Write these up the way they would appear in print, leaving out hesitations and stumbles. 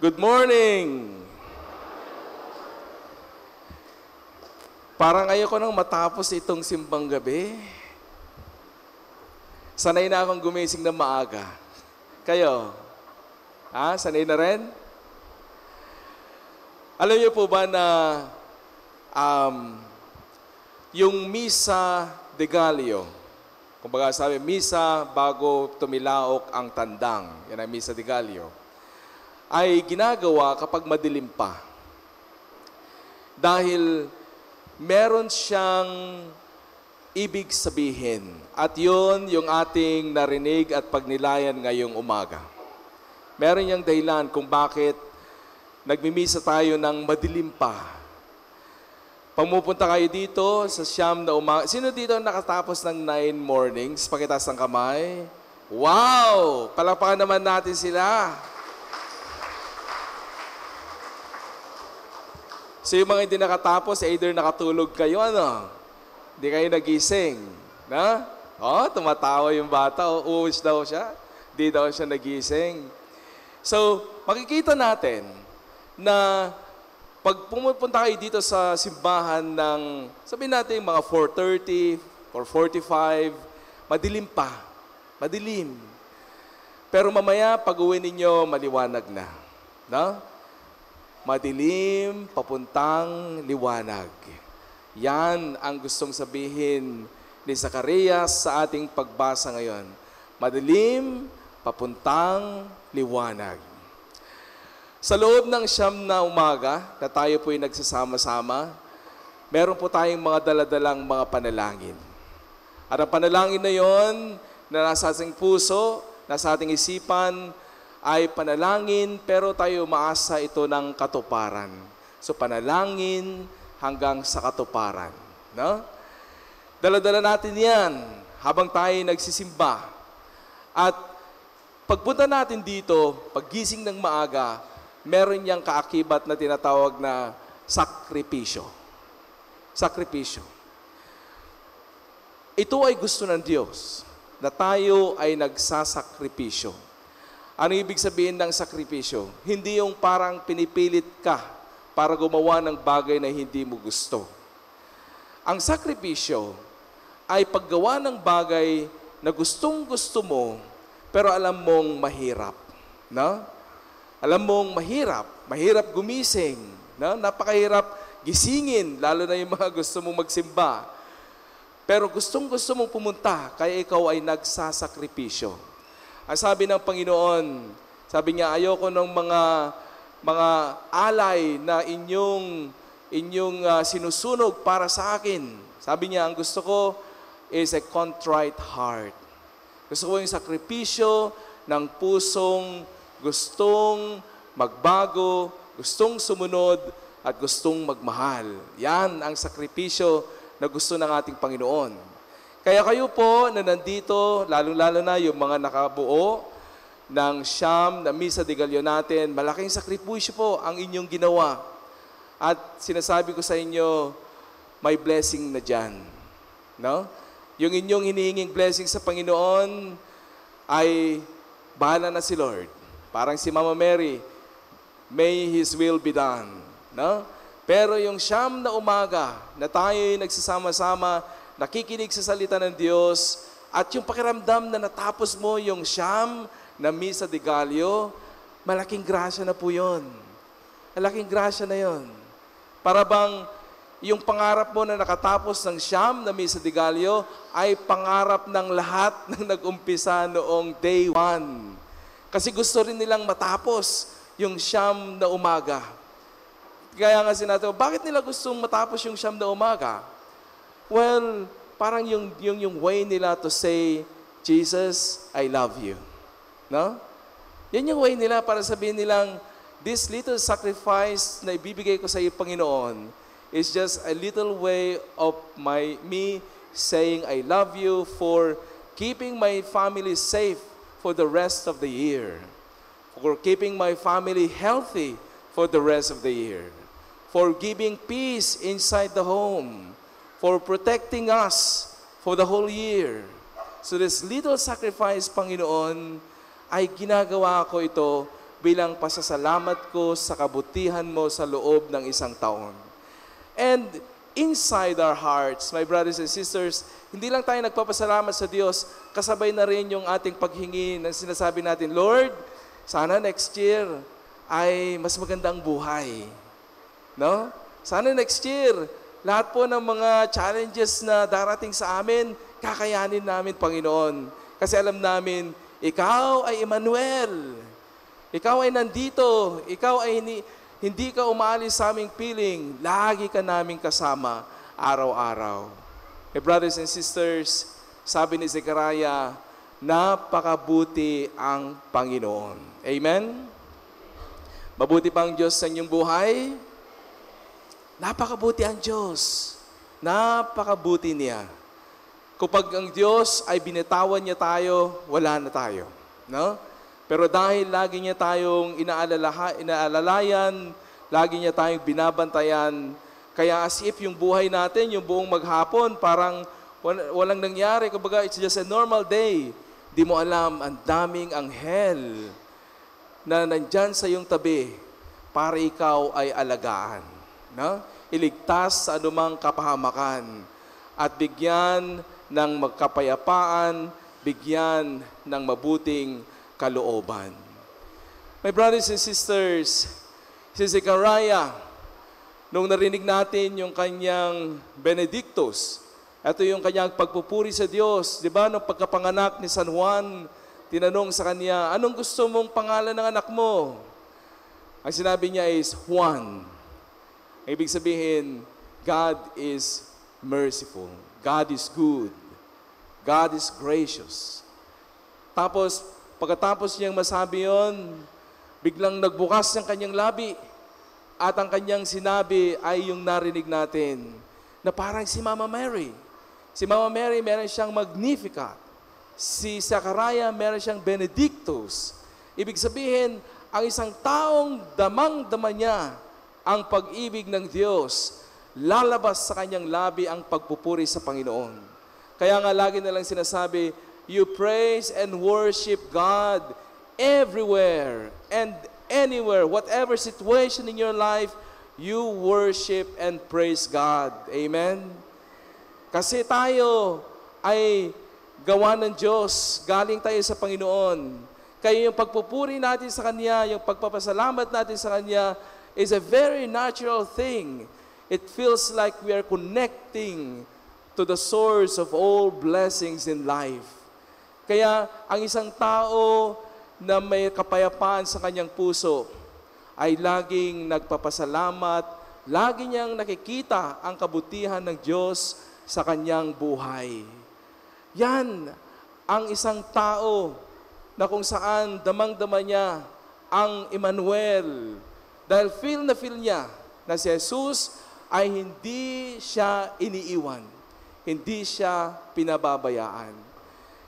Good morning! Parang ayoko nang matapos itong simbang gabi. Sanay na akong gumising na maaga. Kayo? Sanay na rin? Alam niyo po ba na yung Misa de Gallo, kumbaga sabi, Misa bago tumilaok ang tandang, yan ang Misa de Gallo, ay ginagawa kapag madilim pa. Dahil meron siyang ibig sabihin. At yun yung ating narinig at pagnilayan ngayong umaga. Meron niyang dahilan kung bakit nagmimisa tayo ng madilim pa. Pumupunta kayo dito sa siyam na umaga. Sino dito nakatapos ng 9 mornings? Pakitaas ng kamay. Wow! Palakpakan naman natin sila. So yung mga hindi nakatapos, either nakatulog kayo, hindi kayo nagising. Na? Tumatawa yung bata. Uwis daw siya. Di daw siya nagising. So, makikita natin na pag pumupunta kayo dito sa simbahan ng, sabihin natin mga 4:30 or 45, madilim pa. Madilim. Pero mamaya, pag uwi ninyo, maliwanag na. No? Madilim, papuntang liwanag. Yan ang gustong sabihin ni Zacarias sa ating pagbasa ngayon. Madilim, papuntang liwanag. Sa loob ng siyam na umaga, na tayo po'y nagsasama-sama, meron po tayong mga daladalang mga panalangin. At ang panalangin na yon, na nasa ating puso, nasa ating isipan, ay panalangin, pero tayo maasa ito ng katuparan. So panalangin hanggang sa katuparan. No? Dala-dala natin yan habang tayo nagsisimba. At pagpunta natin dito, paggising ng maaga, meron niyang kaakibat na tinatawag na sakripisyo. Sakripisyo. Ito ay gusto ng Diyos, na tayo ay nagsasakripisyo. Ano ibig sabihin ng sakripisyo? Hindi yung parang pinipilit ka para gumawa ng bagay na hindi mo gusto. Ang sakripisyo ay paggawa ng bagay na gustong-gusto mo, pero alam mong mahirap. No? Alam mong mahirap. Mahirap gumising. No? Napakahirap gisingin, lalo na yung mga gusto mong magsimba. Pero gustong-gusto mong pumunta, kaya ikaw ay nagsasakripisyo. Ang sabi ng Panginoon, sabi niya, ayoko ng mga alay na inyong sinusunog para sa akin. Sabi niya, ang gusto ko is a contrite heart. Gusto ko yung sakripisyo ng pusong gustong magbago, gustong sumunod, at gustong magmahal. Yan ang sakripisyo na gusto ng ating Panginoon. Kaya kayo po na nandito, lalo-lalo na yung mga nakabuo ng siyam na Misa de Gallo natin, malaking sakripisyo po ang inyong ginawa. At sinasabi ko sa inyo, may blessing na dyan. No? Yung inyong hinihinging blessing sa Panginoon ay bahala na si Lord. Parang si Mama Mary, may His will be done. No? Pero yung siyam na umaga na tayo'y nagsasama-sama, nakikinig sa salita ng Diyos, at yung pakiramdam na natapos mo yung siyam na Misa de Gallo, malaking grasya na po yun. Malaking grasya na yun. Para bang yung pangarap mo na nakatapos ng siyam na Misa de Gallo ay pangarap ng lahat ng nag-umpisa noong day 1. Kasi gusto rin nilang matapos yung siyam na umaga. Kaya nga sinabi, bakit nila gustong matapos yung siyam na umaga? Well, parang yung way nila to say, Jesus, I love you. No? Yan yung way nila para sabihin nilang, this little sacrifice na ibibigay ko sa iyo, Panginoon, is just a little way of me saying, I love you for keeping my family safe for the rest of the year. For keeping my family healthy for the rest of the year. For giving peace inside the home. For protecting us for the whole year. So this little sacrifice, Panginoon, ay ginagawa ko ito bilang pasasalamat ko sa kabutihan mo sa loob ng isang taon. And inside our hearts, my brothers and sisters, hindi lang tayo nagpapasalamat sa Diyos, kasabay na rin yung ating paghingi ng sinasabi natin, Lord, sana next year ay mas magandang buhay. No? Sana next year, lahat po ng mga challenges na darating sa amin, kakayanin namin, Panginoon. Kasi alam namin, Ikaw ay Emmanuel. Ikaw ay nandito. Ikaw ay hindi ka umaalis sa aming piling. Lagi ka naming kasama, araw-araw. My brothers and sisters, sabi ni Zechariah, napakabuti ang Panginoon. Amen? Mabuti pa ang Diyos sa inyong buhay? Napakabuti ang Diyos. Napakabuti niya. Kapag ang Diyos ay binitawan niya tayo, wala na tayo. No? Pero dahil lagi niya tayong inaalalayan, lagi niya tayong binabantayan, kaya as if yung buhay natin, yung buong maghapon, parang walang nangyari. Kumbaga, it's just a normal day. Di mo alam, ang daming anghel na nandyan sa iyong tabi para ikaw ay alagaan. No? Iligtas sa anumang kapahamakan at bigyan ng magkapayapaan, bigyan ng mabuting kalooban. My brothers and sisters, si Zechariah, nung narinig natin yung kanyang Benedictus, ito yung kanyang pagpupuri sa Diyos. Di ba, nung pagkapanganak ni San Juan, tinanong sa kanya, anong gusto mong pangalan ng anak mo? Ang sinabi niya is Juan. Ibig sabihin, God is merciful. God is good. God is gracious. Tapos, pagkatapos niyang masabi yon, biglang nagbukas ang kanyang labi at ang kanyang sinabi ay yung narinig natin na parang si Mama Mary. Si Mama Mary, meron siyang Magnificat. Si Zechariah, meron siyang Benedictus. Ibig sabihin, ang isang taong damang-dama niya ang pag-ibig ng Diyos, lalabas sa kanyang labi ang pagpupuri sa Panginoon. Kaya nga lagi na lang sinasabi, you praise and worship God everywhere and anywhere, whatever situation in your life, you worship and praise God. Amen? Kasi tayo ay gawa ng Diyos, galing tayo sa Panginoon. Kaya yung pagpupuri natin sa Kanya, yung pagpapasalamat natin sa Kanya is a very natural thing. It feels like we are connecting to the source of all blessings in life. Kaya ang isang tao na may kapayapaan sa kanyang puso ay laging nagpapasalamat, lagi niyang nakikita ang kabutihan ng Diyos sa kanyang buhay. Yan ang isang tao na kung saan damang-dama niya ang Emmanuel. Dahil feel niya na si Jesus ay hindi siya iniiwan. Hindi siya pinababayaan.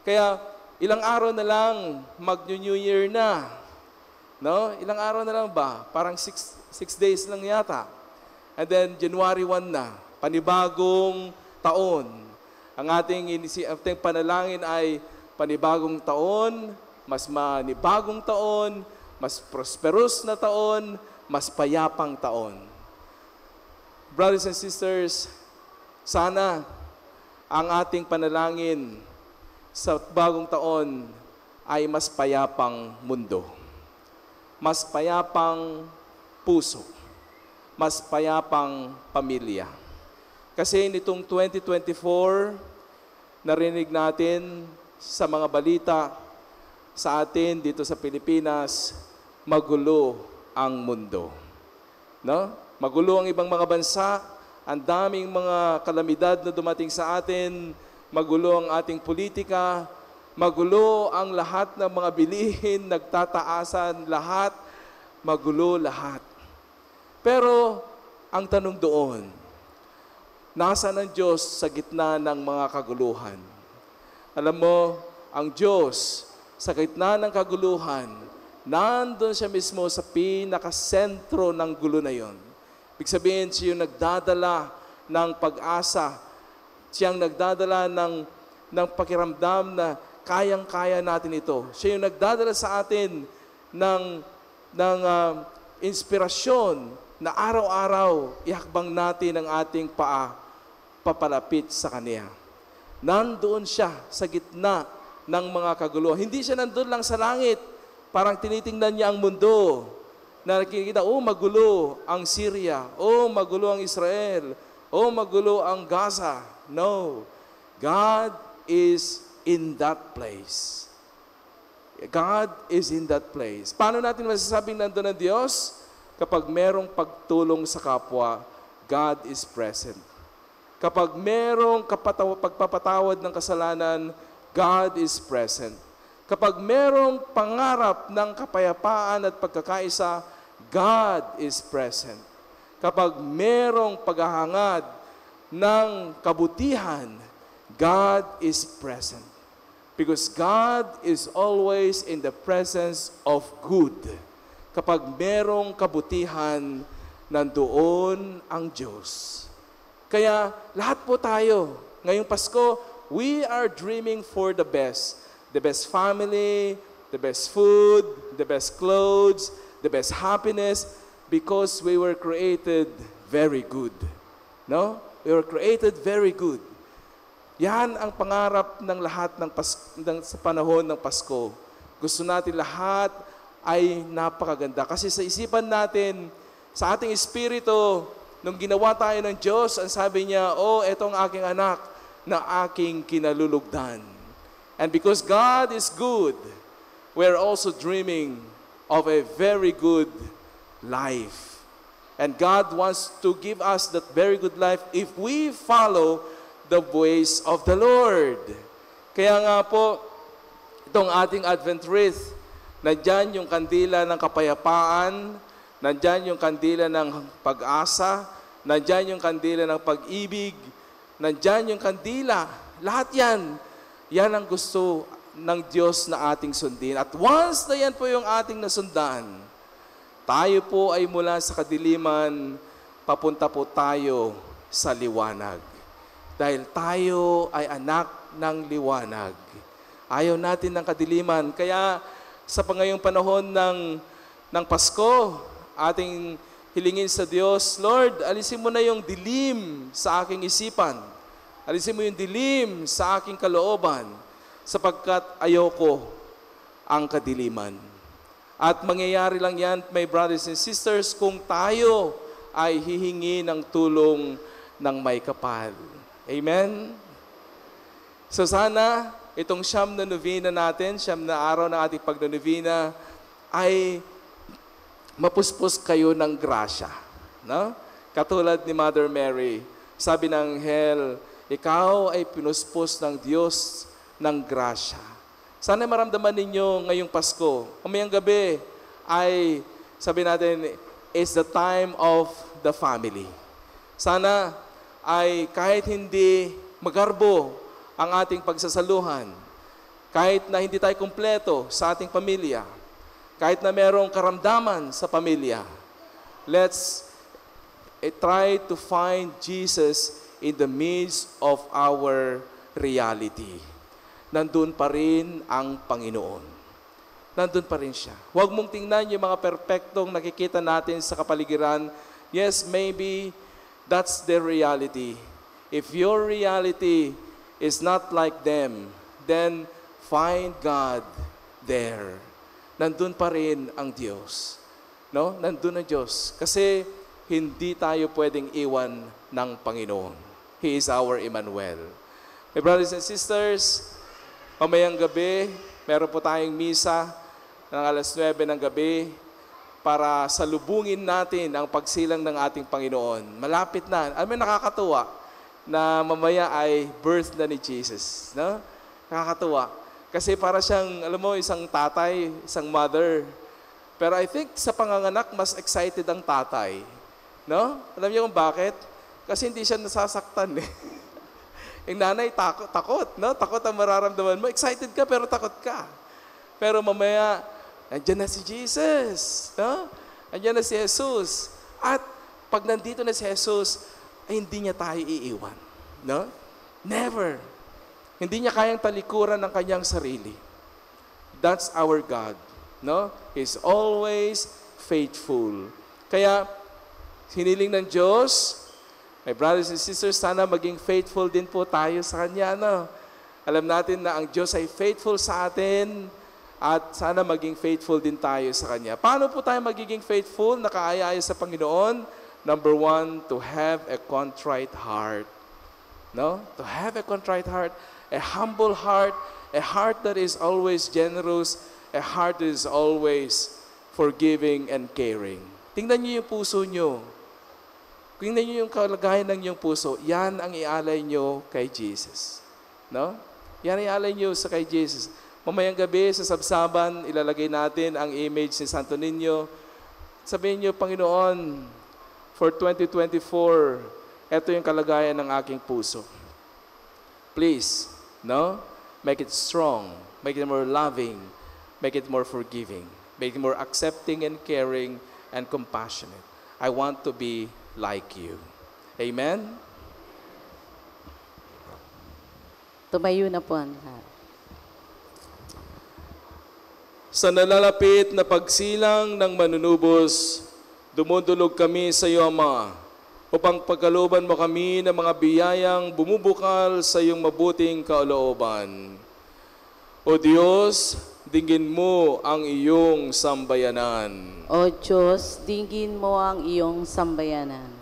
Kaya ilang araw na lang mag-New Year na. No? Ilang araw na lang ba? Parang 6 days lang yata. And then January 1 na, panibagong taon. Ang ating panalangin ay panibagong taon, mas manibagong taon, mas prosperous na taon, mas payapang taon. Brothers and sisters, sana ang ating panalangin sa bagong taon ay mas payapang mundo, mas payapang puso, mas payapang pamilya. Kasi nitong 2024, narinig natin sa mga balita sa atin dito sa Pilipinas, magulo ang mundo. No? Magulo ang ibang mga bansa, ang daming mga kalamidad na dumating sa atin, magulo ang ating politika, magulo ang lahat ng mga bilihin, nagtataasan lahat, magulo lahat. Pero ang tanong doon, nasaan ang Diyos sa gitna ng mga kaguluhan? Alam mo, ang Diyos sa gitna ng kaguluhan, nandun siya mismo sa pinakasentro ng gulo na yon. Ibig sabihin, siya yung nagdadala ng pag-asa, siyang nagdadala ng pakiramdam na kayang-kaya natin ito. Siya yung nagdadala sa atin ng inspirasyon na araw-araw ihakbang natin ang ating paa papalapit sa Kanya. Nandoon siya sa gitna ng mga kaguluhan. Hindi siya nandoon lang sa langit. Parang tinitingnan niya ang mundo. Na nakikita, magulo ang Syria. Magulo ang Israel. Magulo ang Gaza. No. God is in that place. God is in that place. Paano natin masasabing nandun ang Diyos? Kapag merong pagtulong sa kapwa, God is present. Kapag merong pagpapatawad ng kasalanan, God is present. Kapag merong pangarap ng kapayapaan at pagkakaisa, God is present. Kapag merong paghahangad ng kabutihan, God is present. Because God is always in the presence of good. Kapag merong kabutihan, nandoon ang Diyos. Kaya lahat po tayo, ngayong Pasko, we are dreaming for the best. The best family, the best food, the best clothes, the best happiness, because we were created very good. No? We were created very good. Yan ang pangarap ng lahat sa panahon ng Pasko. Gusto natin lahat ay napakaganda. Kasi sa isipan natin, sa ating espiritu, nung ginawa tayo ng Diyos, ang sabi niya, eto ang aking anak na aking kinalulugdan. And because God is good, we're also dreaming of a very good life. And God wants to give us that very good life if we follow the ways of the Lord. Kaya nga po, itong ating Advent wreath, nandyan yung kandila ng kapayapaan, nandyan yung kandila ng pag-asa, nandyan yung kandila ng pag-ibig, nandyan yung kandila. Lahat yan, yan ang gusto ng Diyos na ating sundin. At once na yan po yung ating nasundan, tayo po ay mula sa kadiliman, papunta po tayo sa liwanag. Dahil tayo ay anak ng liwanag. Ayaw natin ng kadiliman. Kaya sa ngayong panahon ng Pasko, ating hilingin sa Diyos, Lord, alisin mo na yung dilim sa aking isipan. Alisin mo yung dilim sa aking kalooban, sapagkat ayoko ang kadiliman. At mangyayari lang yan, my brothers and sisters, kung tayo ay hihingi ng tulong ng may kapal. Amen? So sana, itong siyam na novena natin, siyam na araw ng ating pagnonovena, ay mapuspos kayo ng grasya. No? Katulad ni Mother Mary, sabi ng anghel, ikaw ay pinuspos ng Diyos ng grasya. Sana maramdaman ninyo ngayong Pasko. Umayang gabi ay, sabi natin, is the time of the family. Sana ay kahit hindi magarbo ang ating pagsasaluhan, kahit na hindi tayo kumpleto sa ating pamilya, kahit na merong karamdaman sa pamilya, let's try to find Jesus in the midst of our reality. Nandun pa rin ang Panginoon. Nandun pa rin siya. Huwag mong tingnan yung mga perpektong nakikita natin sa kapaligiran. Yes, maybe that's their reality. If your reality is not like them, then find God there. Nandun pa rin ang Diyos. No? Nandun ang Diyos. Kasi hindi tayo pwedeng iwan ng Panginoon. He is our Emmanuel. My brothers and sisters, mamayang gabi, meron po tayong misa ng alas 9 ng gabi para salubungin natin ang pagsilang ng ating Panginoon. Malapit na. Alam mo, nakakatuwa na mamaya ay birth na ni Jesus. No? Nakakatuwa. Kasi para siyang, alam mo, isang tatay, isang mother. Pero I think sa panganganak, mas excited ang tatay. No? Alam niyo kung bakit? Kasi hindi siya nasasaktan eh. Yung nanay, takot. No? Takot ang mararamdaman mo. Excited ka, pero takot ka. Pero mamaya, nandiyan na si Jesus. No? Nandiyan na si Jesus. At pag nandito na si Jesus, ay hindi niya tayo iiwan. No? Never. Hindi niya kayang talikuran ng kanyang sarili. That's our God. No? He's always faithful. Kaya, hiniling ng Diyos, my brothers and sisters, sana maging faithful din po tayo sa Kanya. No? Alam natin na ang Diyos ay faithful sa atin at sana maging faithful din tayo sa Kanya. Paano po tayo magiging faithful, nakaaya-aya sa Panginoon? Number one, to have a contrite heart. No? To have a contrite heart, a humble heart, a heart that is always generous, a heart that is always forgiving and caring. Tingnan niyo yung puso niyo. Tingnan niyo yung kalagayan ng iyong puso. Yan ang ialay niyo kay Jesus. No? Yan ang ialay niyo sa kay Jesus. Mamayang gabi sa sabsaban, ilalagay natin ang image ni Santo Niño. Sabihin niyo, Panginoon, for 2024, ito yung kalagayan ng aking puso. Please, no? Make it strong, make it more loving, make it more forgiving, make it more accepting and caring and compassionate. I want to be like you. Amen? Tumayo na po ang lahat. Sa nalalapit na pagsilang ng manunubos, dumudulog kami sa iyo, Ama, upang pagkalooban mo kami ng mga biyayang bumubukal sa iyong mabuting kalooban. O Diyos, dinggin mo ang iyong sambayanan. O Diyos, dinggin mo ang iyong sambayanan.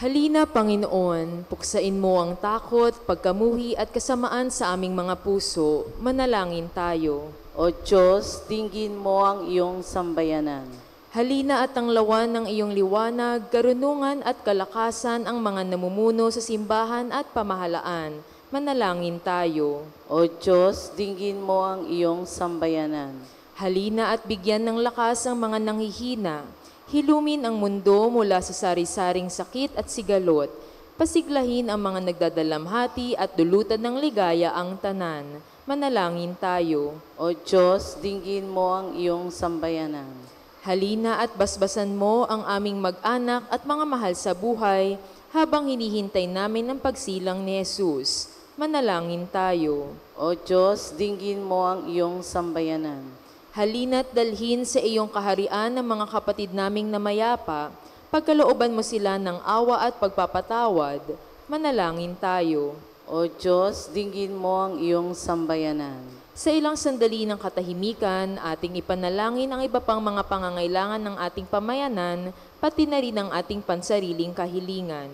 Halina, Panginoon, puksain mo ang takot, pagkamuhi at kasamaan sa aming mga puso. Manalangin tayo. O Diyos, dinggin mo ang iyong sambayanan. Halina at tanglawan ng iyong liwanag, karunungan at kalakasan ang mga namumuno sa simbahan at pamahalaan. Manalangin tayo. O Diyos, dinggin mo ang iyong sambayanan. Halina at bigyan ng lakas ang mga nanghihina. Hilumin ang mundo mula sa sari-saring sakit at sigalot. Pasiglahin ang mga nagdadalamhati at dulutan ng ligaya ang tanan. Manalangin tayo. O Diyos, dinggin mo ang iyong sambayanan. Halina at basbasan mo ang aming mag-anak at mga mahal sa buhay habang hinihintay namin ang pagsilang ni Jesus. Manalangin tayo. O Diyos, dinggin mo ang iyong sambayanan. Halina't dalhin sa iyong kaharian ng mga kapatid naming namayapa, pagkalooban mo sila ng awa at pagpapatawad. Manalangin tayo. O Diyos, dinggin mo ang iyong sambayanan. Sa ilang sandali ng katahimikan, ating ipanalangin ang iba pang mga pangangailangan ng ating pamayanan, pati na rin ang ating pansariling kahilingan.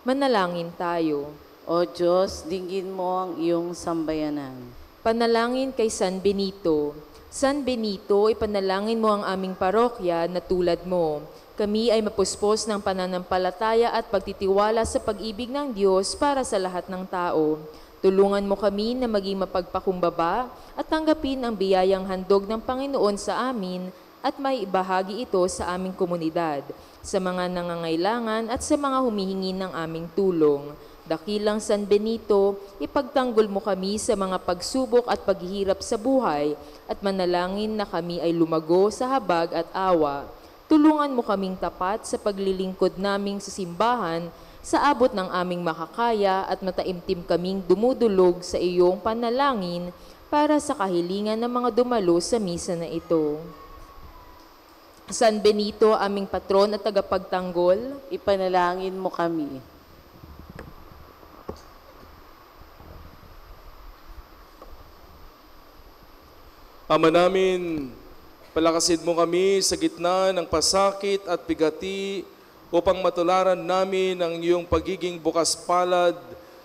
Manalangin tayo. O Diyos, dinggin mo ang iyong sambayanan. Panalangin kay San Benito. San Benito, ipanalangin mo ang aming parokya na tulad mo. Kami ay mapuspos ng pananampalataya at pagtitiwala sa pag-ibig ng Diyos para sa lahat ng tao. Tulungan mo kami na maging mapagpakumbaba at tanggapin ang biyayang handog ng Panginoon sa amin at may ibahagi ito sa aming komunidad, sa mga nangangailangan at sa mga humihingi ng aming tulong. Dakilang San Benito, ipagtanggol mo kami sa mga pagsubok at paghihirap sa buhay at manalangin na kami ay lumago sa habag at awa. Tulungan mo kaming tapat sa paglilingkod naming sa simbahan sa abot ng aming makakaya at mataimtim kaming dumudulog sa iyong panalangin para sa kahilingan ng mga dumalo sa misa na ito. San Benito, aming patron at tagapagtanggol, Ipanalangin mo kami. Ama namin, palakasin mo kami sa gitna ng pasakit at bigati upang matularan namin ang iyong pagiging bukas palad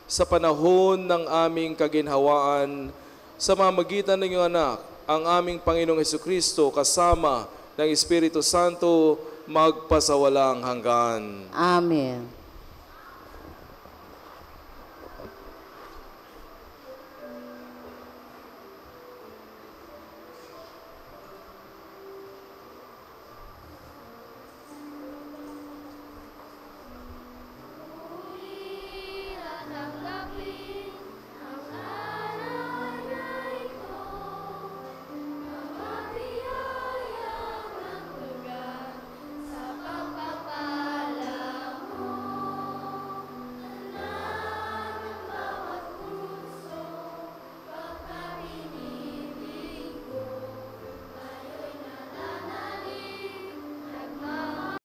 sa panahon ng aming kaginhawaan sa mamagitan ng iyong anak, ang aming Panginoong Hesukristo kasama ng Espiritu Santo magpasawalang hanggan. Amen.